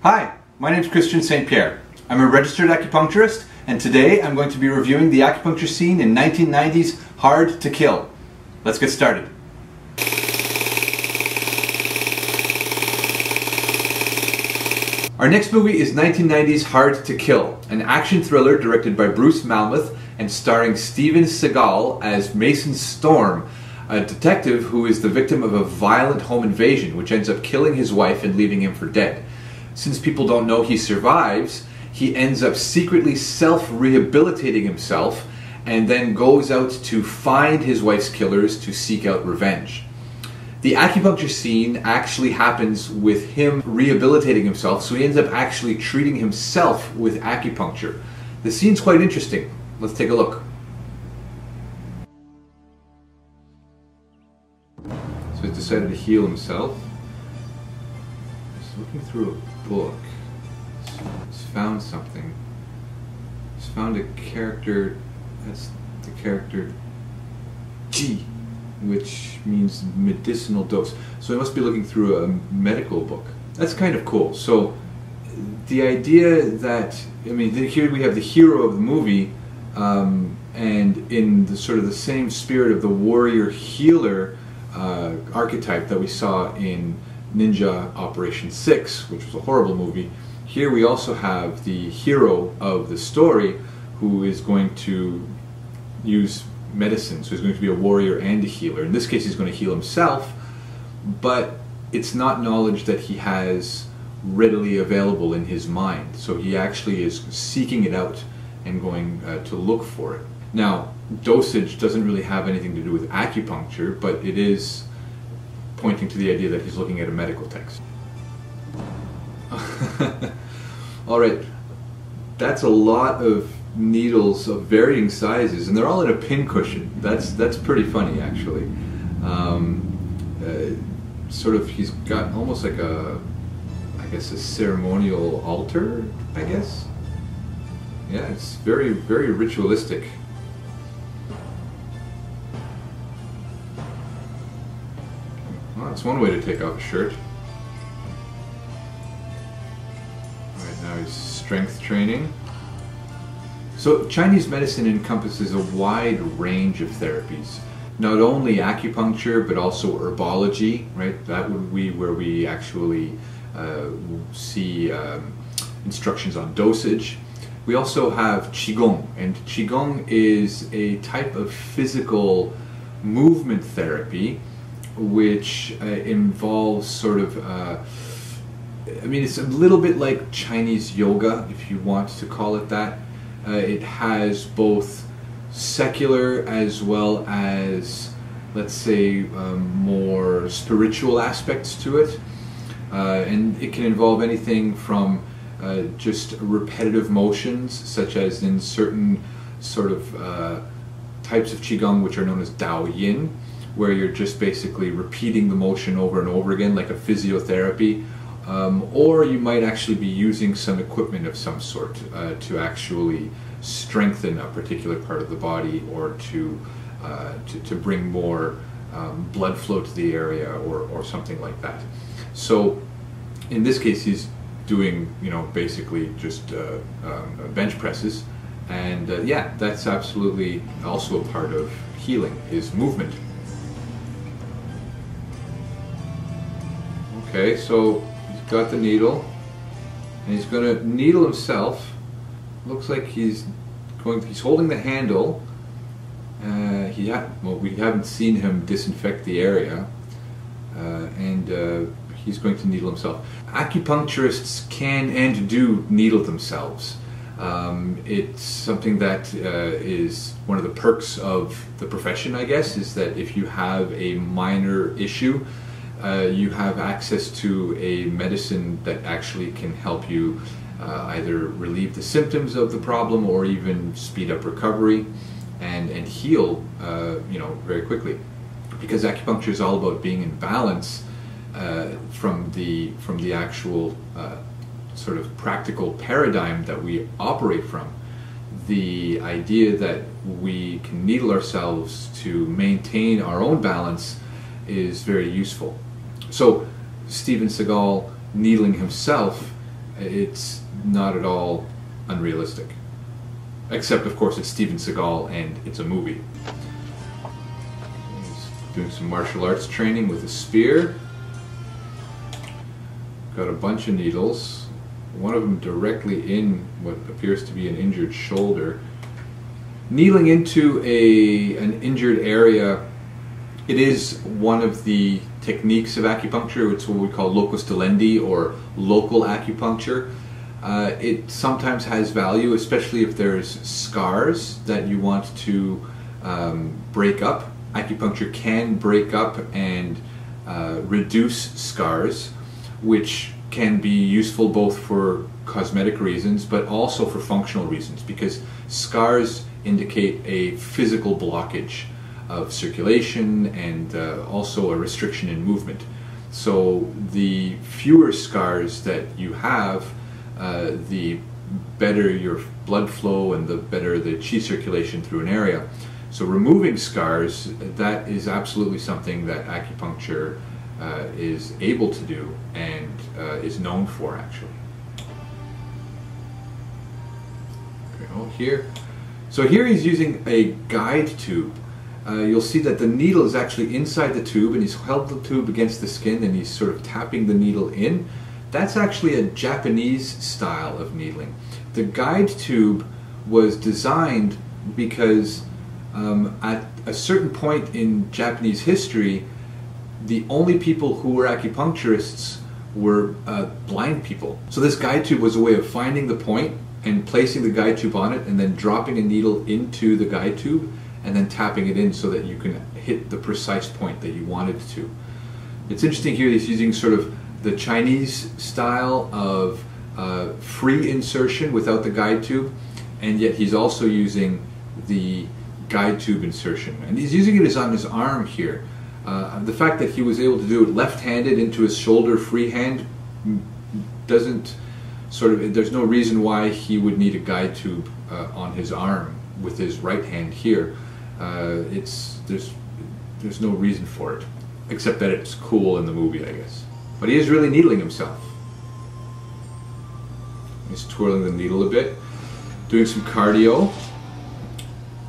Hi, my name is Christian St. Pierre. I'm a registered acupuncturist, and today I'm going to be reviewing the acupuncture scene in 1990's Hard to Kill. Let's get started. Our next movie is 1990's Hard to Kill, an action thriller directed by Bruce Malmuth and starring Stephen Seagal as Mason Storm, a detective who is the victim of a violent home invasion which ends up killing his wife and leaving him for dead. Since people don't know he survives, he ends up secretly self-rehabilitating himself and then goes out to find his wife's killers to seek out revenge. The acupuncture scene actually happens with him rehabilitating himself, so he ends up actually treating himself with acupuncture. The scene's quite interesting. Let's take a look. So he's decided to heal himself. He's looking through a book. He's found something. He's found a character. That's the character G, which means medicinal dose. So he must be looking through a medical book. That's kind of cool. So the idea that, I mean, here we have the hero of the movie, and in the sort of the same spirit of the warrior healer archetype that we saw in Ninja Operation 6, which was a horrible movie. Here we also have the hero of the story who is going to use medicine, so he's going to be a warrior and a healer. In this case he's going to heal himself, but it's not knowledge that he has readily available in his mind, so he actually is seeking it out and going to look for it. Now, dosage doesn't really have anything to do with acupuncture, but it is pointing to the idea that he's looking at a medical text. Alright, that's a lot of needles of varying sizes, and they're all in a pincushion. That's pretty funny, actually. Sort of, he's got almost like a, I guess, a ceremonial altar, I guess. Yeah, it's very, very ritualistic. Well, that's one way to take off a shirt. Alright, now he's strength training. So Chinese medicine encompasses a wide range of therapies. Not only acupuncture, but also herbology, right? That would be where we actually see instructions on dosage. We also have Qigong, and Qigong is a type of physical movement therapy which involves sort of, I mean, it's a little bit like Chinese yoga, if you want to call it that. It has both secular as well as, let's say, more spiritual aspects to it. And it can involve anything from just repetitive motions, such as in certain sort of types of Qigong which are known as Dao Yin, where you're just basically repeating the motion over and over again, like a physiotherapy. Or you might actually be using some equipment of some sort to actually strengthen a particular part of the body, or to bring more blood flow to the area, or something like that. So in this case he's doing, you know, basically just bench presses, and yeah, that's absolutely also a part of healing, is movement. Okay, so he's got the needle, and he's going to needle himself. Looks like he's holding the handle. Well, we haven't seen him disinfect the area, and he's going to needle himself. Acupuncturists can and do needle themselves. It's something that is one of the perks of the profession, I guess, is that if you have a minor issue, you have access to a medicine that actually can help you either relieve the symptoms of the problem or even speed up recovery and heal, you know, very quickly. Because acupuncture is all about being in balance from the actual sort of practical paradigm that we operate from. The idea that we can needle ourselves to maintain our own balance is very useful. So Stephen Seagal needling himself It's not at all unrealistic. Except, of course, it's Stephen Seagal and it's a movie. He's doing some martial arts training with a spear. Got a bunch of needles. One of them directly in what appears to be an injured shoulder. Needling into an injured area, it is one of the techniques of acupuncture. It's what we call locus stalendi, or local acupuncture. It sometimes has value, especially if there's scars that you want to break up. Acupuncture can break up and reduce scars, which can be useful both for cosmetic reasons but also for functional reasons, because scars indicate a physical blockage of circulation and also a restriction in movement. So the fewer scars that you have, the better your blood flow and the better the chi circulation through an area. So removing scars, that is absolutely something that acupuncture is able to do and is known for, actually. Okay, oh, here. So here he's using a guide tube. You'll see that the needle is actually inside the tube, and he's held the tube against the skin and he's sort of tapping the needle in. That's actually a Japanese style of needling. The guide tube was designed because at a certain point in Japanese history, the only people who were acupuncturists were blind people. So this guide tube was a way of finding the point and placing the guide tube on it and then dropping a needle into the guide tube and then tapping it in so that you can hit the precise point that you wanted to. It's interesting here he's using sort of the Chinese style of free insertion without the guide tube, and yet he's also using the guide tube insertion. And he's using it on his arm here. The fact that he was able to do it left-handed into his shoulder freehand doesn't sort of, there's no reason why he would need a guide tube on his arm with his right hand here. There's no reason for it, except that it's cool in the movie, I guess. But he is really needling himself. He's twirling the needle a bit, doing some cardio.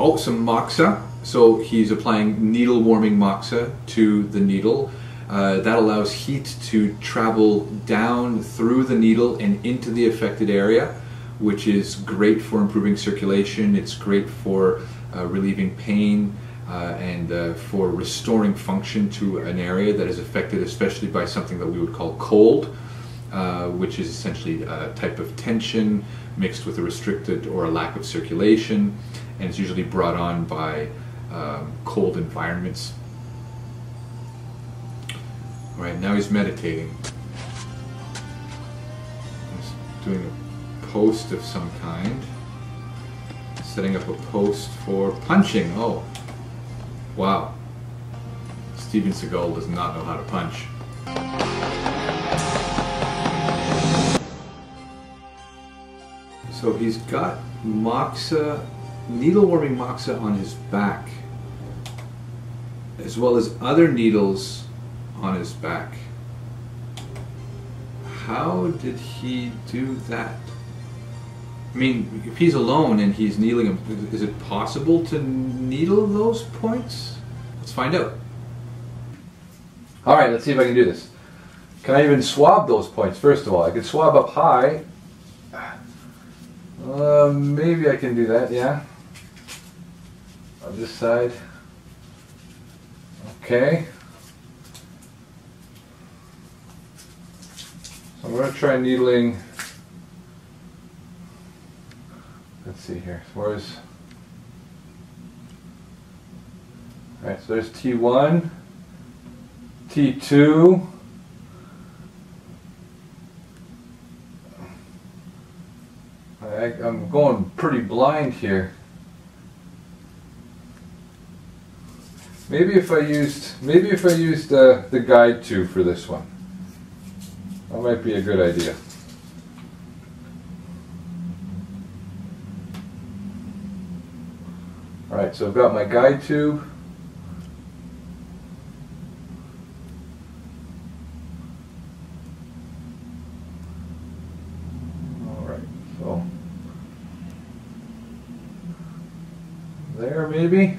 Oh, some moxa. So he's applying needle warming moxa to the needle. That allows heat to travel down through the needle and into the affected area, which is great for improving circulation. It's great for relieving pain and for restoring function to an area that is affected, especially by something that we would call cold, which is essentially a type of tension mixed with a restricted or a lack of circulation, and it's usually brought on by cold environments. All right, now he's meditating. He's doing a post of some kind. Setting up a post for punching. Oh, wow. Stephen Seagal does not know how to punch. So he's got moxa, needle warming moxa on his back, as well as other needles on his back. How did he do that? I mean, if he's alone and he's needling him, is it possible to needle those points? Let's find out. All right, let's see if I can do this. Can I even swab those points, first of all? I can swab up high. Maybe I can do that, yeah. On this side. Okay. So I'm going to try needling. Let's see here. Where's... Alright, so there's T1, T2. I'm going pretty blind here. Maybe if I used the guide tube for this one. That might be a good idea. Alright, so I've got my guide tube. there maybe.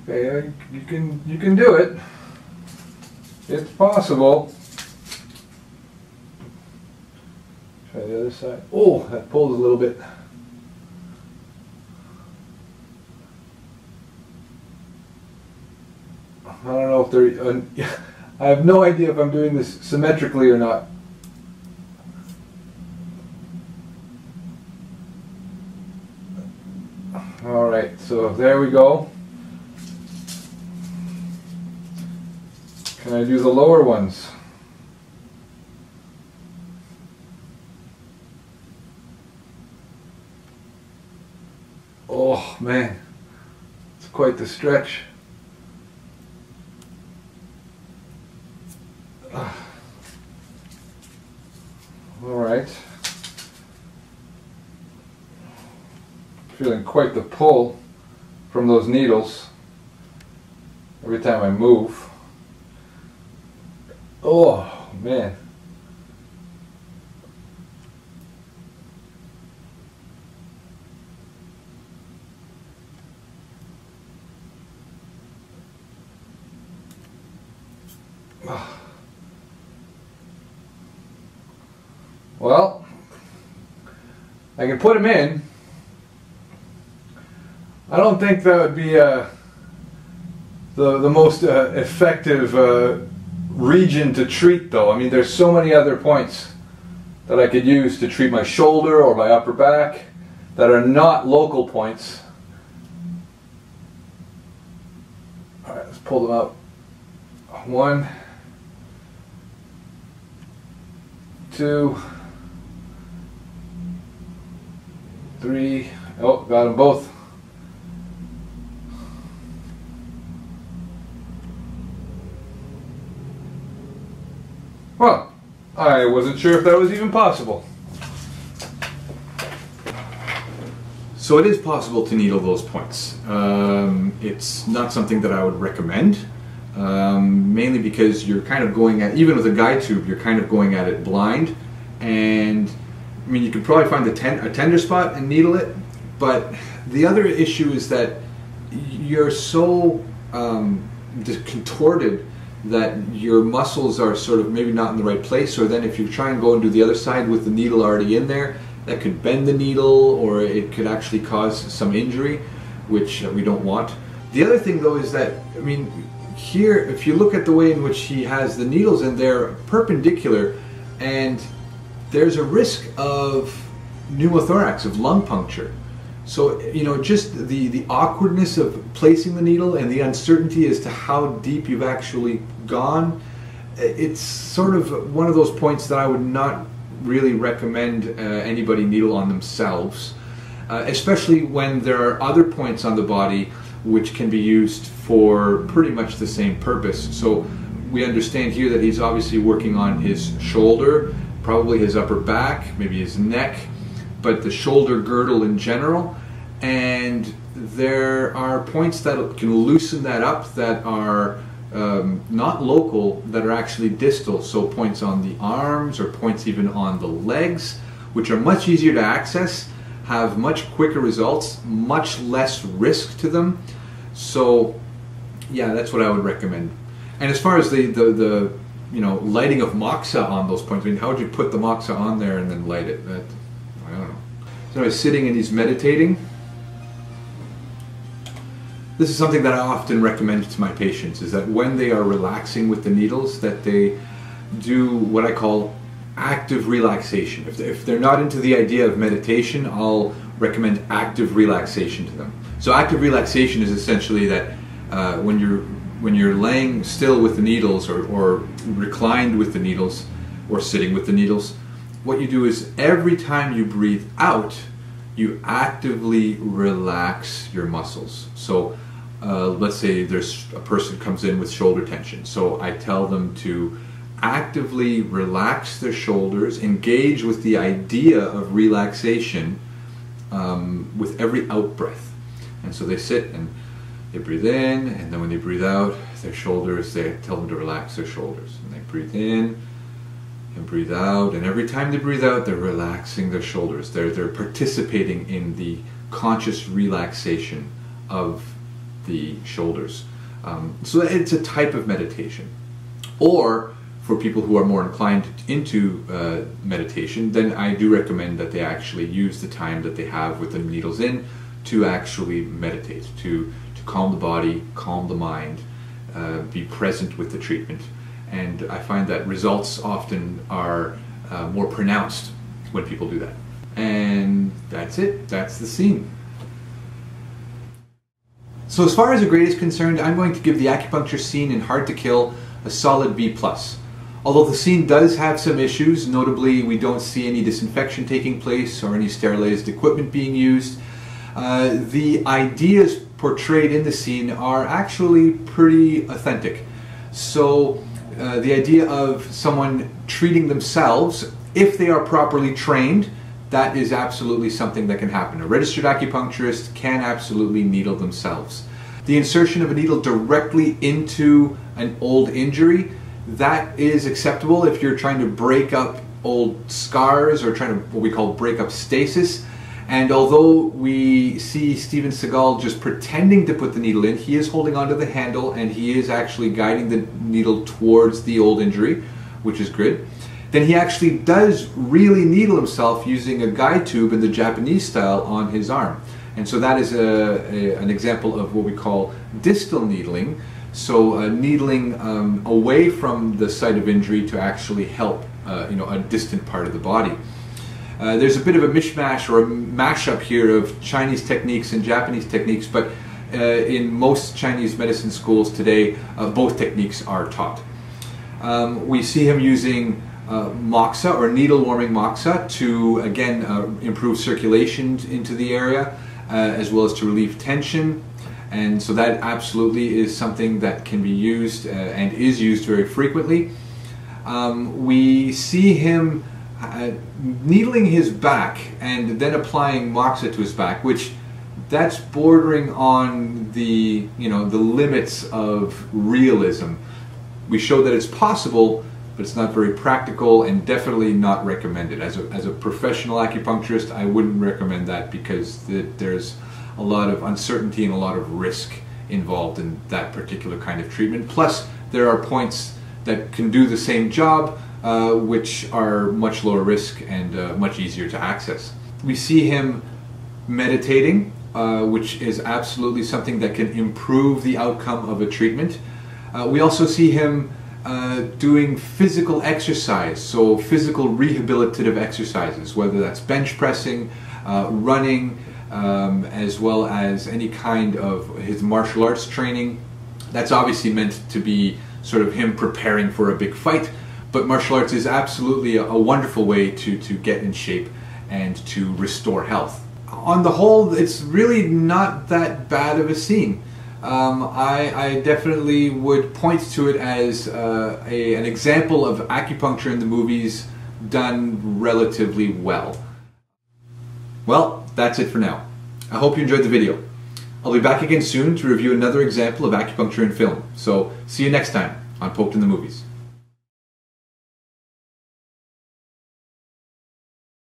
Okay, you can do it. It's possible. Try the other side. Oh, that pulls a little bit. I don't know if they're. I have no idea if I'm doing this symmetrically or not. All right, so there we go. Can I do the lower ones? Oh man, it's quite the stretch. All right. Feeling quite the pull from those needles every time I move. Oh man. Well, I can put them in. I don't think that would be the most effective region to treat, though. I mean, there's so many other points that I could use to treat my shoulder or my upper back that are not local points. All right, let's pull them out. 1, 2, 3. Oh, got them both. Well, I wasn't sure if that was even possible. So it is possible to needle those points. It's not something that I would recommend, mainly because you're kind of going at, even with a guide tube, you're kind of going at it blind. And I mean, you could probably find a tender spot and needle it, but the other issue is that you're so contorted that your muscles are sort of maybe not in the right place, or then if you try and go and do the other side with the needle already in there, that could bend the needle, or it could actually cause some injury, which we don't want. The other thing though is that, I mean, here, if you look at the way in which he has the needles in there perpendicular, and there's a risk of pneumothorax, of lung puncture. So, you know, just the awkwardness of placing the needle and the uncertainty as to how deep you've actually gone, it's sort of one of those points that I would not really recommend anybody needle on themselves, especially when there are other points on the body which can be used for pretty much the same purpose. So we understand here that he's obviously working on his shoulder, probably his upper back, maybe his neck, but the shoulder girdle in general. And there are points that can loosen that up that are not local, that are actually distal. So points on the arms, or points even on the legs, which are much easier to access, have much quicker results, much less risk to them. So yeah, that's what I would recommend. And as far as the you know, lighting of moxa on those points, I mean, how would you put the moxa on there and then light it? That, I don't know. So he's sitting and he's meditating. This is something that I often recommend to my patients, is that when they are relaxing with the needles, that they do what I call active relaxation. If they're not into the idea of meditation, I'll recommend active relaxation to them. So active relaxation is essentially that when you're laying still with the needles, or reclined with the needles, or sitting with the needles, what you do is every time you breathe out, you actively relax your muscles. So let's say there's a person comes in with shoulder tension. So I tell them to actively relax their shoulders, engage with the idea of relaxation with every out breath. And so they sit and they breathe in, and then when they breathe out, their shoulders, they tell them to relax their shoulders. And they breathe in, and breathe out. And every time they breathe out, they're relaxing their shoulders. They're participating in the conscious relaxation of the shoulders. So it's a type of meditation. Or for people who are more inclined into meditation, then I do recommend that they actually use the time that they have with the needles in to actually meditate, to calm the body, calm the mind, be present with the treatment. And I find that results often are more pronounced when people do that. And that's it. That's the scene. So as far as the grade is concerned, I'm going to give the acupuncture scene in Hard to Kill a solid B+. Although the scene does have some issues, notably we don't see any disinfection taking place or any sterilized equipment being used. The ideas portrayed in the scene are actually pretty authentic. So the idea of someone treating themselves, if they are properly trained, that is absolutely something that can happen. A registered acupuncturist can absolutely needle themselves. The insertion of a needle directly into an old injury, that is acceptable if you're trying to break up old scars or trying to, what we call, break up stasis. And although we see Stephen Seagal just pretending to put the needle in, he is holding onto the handle and he is actually guiding the needle towards the old injury, which is good. Then he actually does really needle himself using a guide tube in the Japanese style on his arm. And so that is an example of what we call distal needling. So needling away from the site of injury to actually help a distant part of the body. There's a bit of a mishmash or a mashup here of Chinese techniques and Japanese techniques, but in most Chinese medicine schools today, both techniques are taught. We see him using moxa or needle warming moxa to again improve circulation into the area as well as to relieve tension, and so that absolutely is something that can be used and is used very frequently. We see him needling his back and then applying moxa to his back, which that's bordering on the the limits of realism. We show that it's possible, but it's not very practical and definitely not recommended. As a professional acupuncturist, I wouldn't recommend that because there's a lot of uncertainty and a lot of risk involved in that particular kind of treatment. Plus, there are points that can do the same job, which are much lower risk and much easier to access. We see him meditating, which is absolutely something that can improve the outcome of a treatment. We also see him doing physical exercise, so physical rehabilitative exercises, whether that's bench pressing, running, as well as any kind of his martial arts training. That's obviously meant to be sort of him preparing for a big fight, but martial arts is absolutely a wonderful way to get in shape and to restore health. On the whole, it's really not that bad of a scene. I definitely would point to it as an example of acupuncture in the movies done relatively well. Well, that's it for now. I hope you enjoyed the video. I'll be back again soon to review another example of acupuncture in film. So, see you next time on Poked in the Movies.